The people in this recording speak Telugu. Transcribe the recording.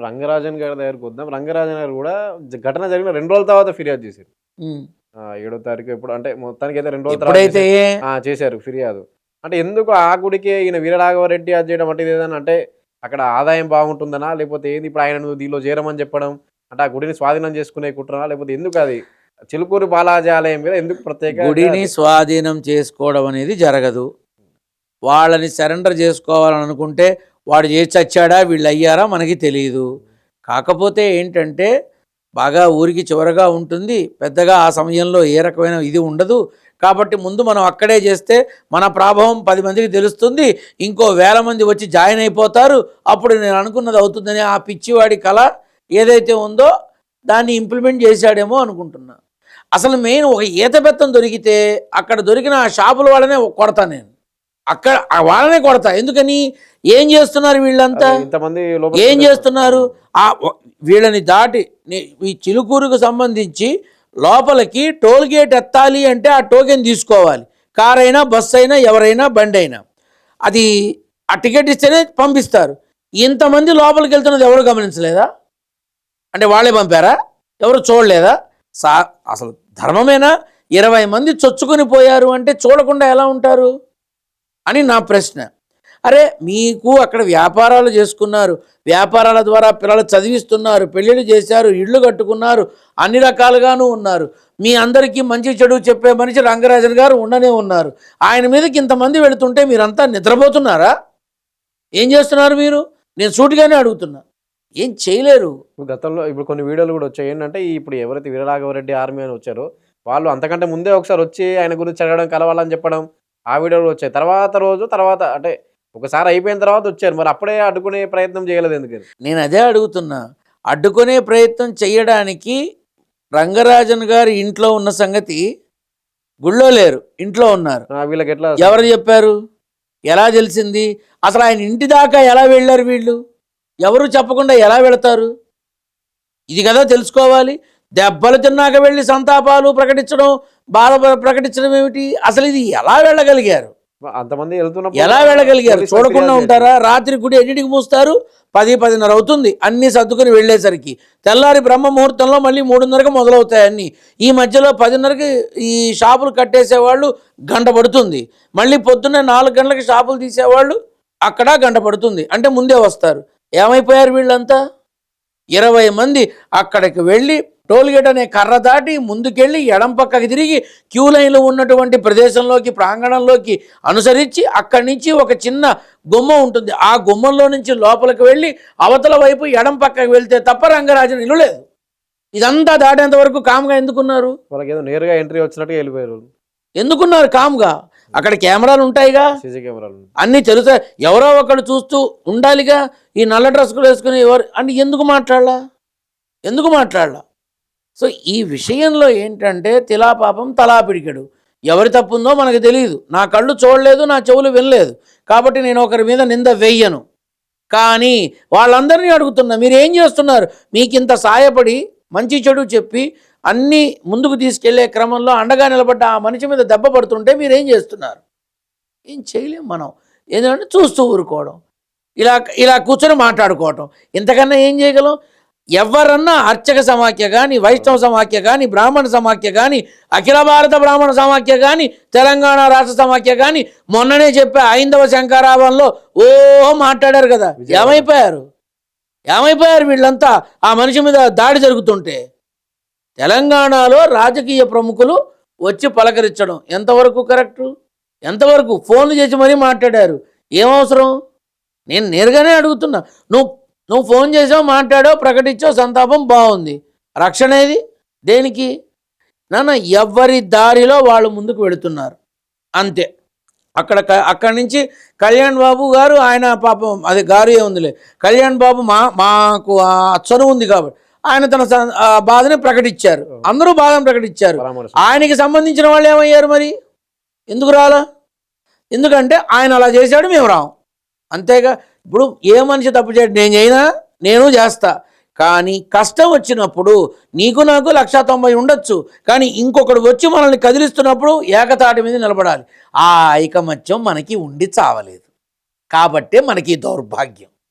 రంగరాజన్ గారి దగ్గరికి వద్దాం. రంగరాజన్ గారు గూడా ఘటన జరిగిన 2 రోజుల తర్వాత ఫిర్యాదు చేశారు. ఉమ్. 7వ తారీఖు ఎప్పుడు అంటే మొత్తానికైతే 2 రోజుల తర్వాత ఎప్పుడైతే చేశారు ఫిర్యాదు. అంటే ఎందుకు ఆ గుడికే ఈయన వీరరాఘవరెడ్డి అది చేయడం అంటే ఇదేదన్నా అంటే అక్కడ ఆదాయం బాగుంటుందనా? లేకపోతే ఏంది ఇప్పుడు ఆయనను దీనిలో చేరమని చెప్పడం? అంటే ఆ గుడిని స్వాధీనం చేసుకునే కుట్రనా? లేకపోతే ఎందుకు అది? చిలుకూరు బాలాజీ ఆలయం మీద ఎందుకు ప్రత్యేకంగా గుడిని స్వాధీనం చేసుకోవడం అనేది జరగదు. వాళ్ళని సరెండర్ చేసుకోవాలని అనుకుంటే వాడు చేసి చచ్చాడా వీళ్ళు అయ్యారా మనకి తెలియదు. కాకపోతే ఏంటంటే బాగా ఊరికి చివరగా ఉంటుంది, పెద్దగా ఆ సమయంలో ఏ రకమైన ఇది ఉండదు. కాబట్టి ముందు మనం అక్కడే చేస్తే మన ప్రభావం 10 మందికి తెలుస్తుంది, ఇంకో 1000 మంది వచ్చి జాయిన్ అయిపోతారు, అప్పుడు నేను అనుకున్నది అవుతుందని ఆ పిచ్చివాడి కళ ఏదైతే ఉందో దాన్ని ఇంప్లిమెంట్ చేశాడేమో అనుకుంటున్నా. అసలు మెయిన్ ఒక ఈత బెత్తం దొరికితే అక్కడ దొరికిన ఆ షాపుల వాళ్ళనే కొడతా నేను, అక్కడ వాళ్ళనే కొడతా. ఎందుకని? ఏం చేస్తున్నారు వీళ్ళంతా? ఇంతమంది ఏం చేస్తున్నారు? వీళ్ళని దాటి ఈ చిలుకూరుకు సంబంధించి లోపలికి టోల్ గేట్ ఎత్తాలి అంటే ఆ టోకెన్ తీసుకోవాలి. కార్ అయినా బస్సు అయినా ఎవరైనా బండి అయినా అది ఆ టికెట్ ఇస్తేనే పంపిస్తారు. ఇంతమంది లోపలికి వెళ్తున్నది ఎవరు గమనించలేదా? అంటే వాళ్ళే పంపారా? ఎవరు చూడలేదా? అసలు ధర్మమేనా? 20 మంది చొచ్చుకొని పోయారు అంటే చూడకుండా ఎలా ఉంటారు అని నా ప్రశ్న. అరే మీకు అక్కడ వ్యాపారాలు చేసుకున్నారు, వ్యాపారాల ద్వారా పిల్లలు చదివిస్తున్నారు, పెళ్ళిళ్ళు చేశారు, ఇళ్ళు కట్టుకున్నారు, అన్ని రకాలుగాను ఉన్నారు. మీ అందరికీ మంచి చెడు చెప్పే మనిషి రంగరాజన్ గారు ఉండనే ఉన్నారు. ఆయన మీదకి ఇంతమంది వెళుతుంటే మీరంతా నిద్రపోతున్నారా? ఏం చేస్తున్నారు మీరు? నేను సూటిగానే అడుగుతున్నా. ఏం చేయలేరు. గతంలో ఇప్పుడు కొన్ని వీడియోలు కూడా వచ్చాయి. ఏంటంటే ఇప్పుడు ఎవరైతే వీరరాఘవరెడ్డి ఆర్మీ అని వచ్చారో వాళ్ళు అంతకంటే ముందే ఒకసారి వచ్చి ఆయన గురించి అడగడం, కలవాలని చెప్పడం ఆ వీడియోలు వచ్చాయి. తర్వాత అంటే ఒకసారి అయిపోయిన తర్వాత వచ్చారు. మరి అప్పుడే అడ్డుకునే ప్రయత్నం చేయలేదు ఎందుకని? నేను అదే అడుగుతున్నా. అడ్డుకునే ప్రయత్నం చేయడానికి రంగరాజన్ గారు ఇంట్లో ఉన్న సంగతి గుళ్ళో లేరు, ఇంట్లో ఉన్నారు. వీళ్ళకి ఎట్లా ఎవరు చెప్పారు? ఎలా తెలిసింది? అసలు ఆయన ఇంటి దాకా ఎలా వెళ్ళారు వీళ్ళు? ఎవరు చెప్పకుండా ఎలా వెళతారు? ఇది కదా తెలుసుకోవాలి. దెబ్బలు తిన్నాక వెళ్ళి సంతాపాలు ప్రకటించడం, బాధ ప్రకటించడం ఏమిటి? అసలు ఇది ఎలా వెళ్ళగలిగారు? అంతమంది వెళ్తున్నప్పుడు ఎలా వెళ్ళగలిగారు? చూడకుండా ఉంటారా? రాత్రి గుడి ఎన్నింటికి మూస్తారు? 10-10:30 అవుతుంది అన్నీ సర్దుకుని వెళ్ళేసరికి. తెల్లారి బ్రహ్మ ముహూర్తంలో మళ్ళీ 3:30కి మొదలవుతాయి అన్నీ. ఈ మధ్యలో 10:30కి ఈ షాపులు కట్టేసేవాళ్ళు గంట పడుతుంది. మళ్ళీ పొద్దున్నే 4 గంటలకి షాపులు తీసేవాళ్ళు అక్కడ గంట పడుతుంది. అంటే ముందే వస్తారు. ఏమైపోయారు వీళ్ళంతా? 20 మంది అక్కడికి వెళ్ళి టోల్గేట్ అనే కర్ర దాటి ముందుకెళ్ళి ఎడం పక్కకి తిరిగి క్యూ లైన్లో ఉన్నటువంటి ప్రదేశంలోకి, ప్రాంగణంలోకి అనుసరించి అక్కడి నుంచి ఒక చిన్న గుమ్మం ఉంటుంది. ఆ గుమ్మంలో నుంచి లోపలికి వెళ్ళి అవతల వైపు ఎడం పక్కకి వెళ్తే తప్ప రంగరాజన్ ఇల్లు లేదు. ఇదంతా దాటేంత వరకు కామ్గా ఎందుకున్నారు? వాళ్ళకి ఏదో నేరుగా ఎంట్రీ వచ్చినట్టుగా వెళ్ళిపోయారు. ఎందుకున్నారు కామ్గా? అక్కడ కెమెరాలు ఉంటాయిగా, సీసీ కెమెరాలు అన్నీ తెలుసా. ఎవరో ఒకళ్ళు చూస్తూ ఉండాలిగా. ఈ నల్ల డ్రెస్సులు వేసుకుని ఎవరు అంటే ఎందుకు మాట్లాడాలా? సో ఈ విషయంలో ఏంటంటే తిలాపాపం తలా పిడికెడు. ఎవరి తప్పుందో మనకు తెలియదు. నా కళ్ళు చూడలేదు, నా చెవులు వినలేదు, కాబట్టి నేను ఒకరి మీద నింద వెయ్యను. కానీ వాళ్ళందరినీ అడుగుతున్నా, మీరు ఏం చేస్తున్నారు? మీకింత సాయపడి మంచి చెడు చెప్పి అన్నీ ముందుకు తీసుకెళ్లే క్రమంలో అండగా నిలబడ్డ ఆ మనిషి మీద దెబ్బ పడుతుంటే మీరేం చేస్తున్నారు? ఏం చేయలేం మనం. ఏంటంటే చూస్తూ ఊరుకోవడం, ఇలా కూర్చొని మాట్లాడుకోవటం. ఇంతకన్నా ఏం చేయగలం? ఎవరన్నా అర్చక సమాఖ్య కానీ, వైష్ణవ సమాఖ్య కానీ, బ్రాహ్మణ సమాఖ్య కానీ, అఖిల భారత బ్రాహ్మణ సమాఖ్య కానీ, తెలంగాణ రాష్ట్ర సమాఖ్య కానీ మొన్ననే చెప్పే ఐందవ శంకరాభంలో మాట్లాడారు కదా. ఏమైపోయారు వీళ్ళంతా ఆ మనిషి మీద దాడి జరుగుతుంటే? తెలంగాణలో రాజకీయ ప్రముఖులు వచ్చి పలకరించడం ఎంతవరకు కరెక్టు? ఎంతవరకు ఫోన్లు చేసి మరీ మాట్లాడారు? ఏమవసరం? నేను నేరుగానే అడుగుతున్నా. నువ్వు ఫోన్ చేసావు, మాట్లాడావు, ప్రకటించావు, సంతాపం బాగుంది. రక్షణ ఏది? దేనికి? ఎవరి దారిలో వాళ్ళు ముందుకు వెళుతున్నారు అంతే. అక్కడి నుంచి కళ్యాణ్ బాబు గారు, ఆయన పాపం అది గారు ఏముందిలే, కళ్యాణ్ బాబు మాకు చనువు ఉంది కాబట్టి ఆయన తన బాధని ప్రకటించారు. అందరూ బాధను ప్రకటించారు. ఆయనకి సంబంధించిన వాళ్ళు ఏమయ్యారు మరి? ఎందుకు రాలా? ఎందుకంటే ఆయన అలా చేశాడు, మేము రాం. అంతేగా. ఇప్పుడు ఏ మనిషి తప్పు చేయడు, నేను చేస్తా. కానీ కష్టం వచ్చినప్పుడు నీకు నాకు 190 ఉండొచ్చు, కానీ ఇంకొకడు వచ్చి మనల్ని కదిలిస్తున్నప్పుడు ఏకతాటి మీద నిలబడాలి. ఆ ఐకమత్యం మనకి ఉండి చావలేదు కాబట్టే మనకి దౌర్భాగ్యం.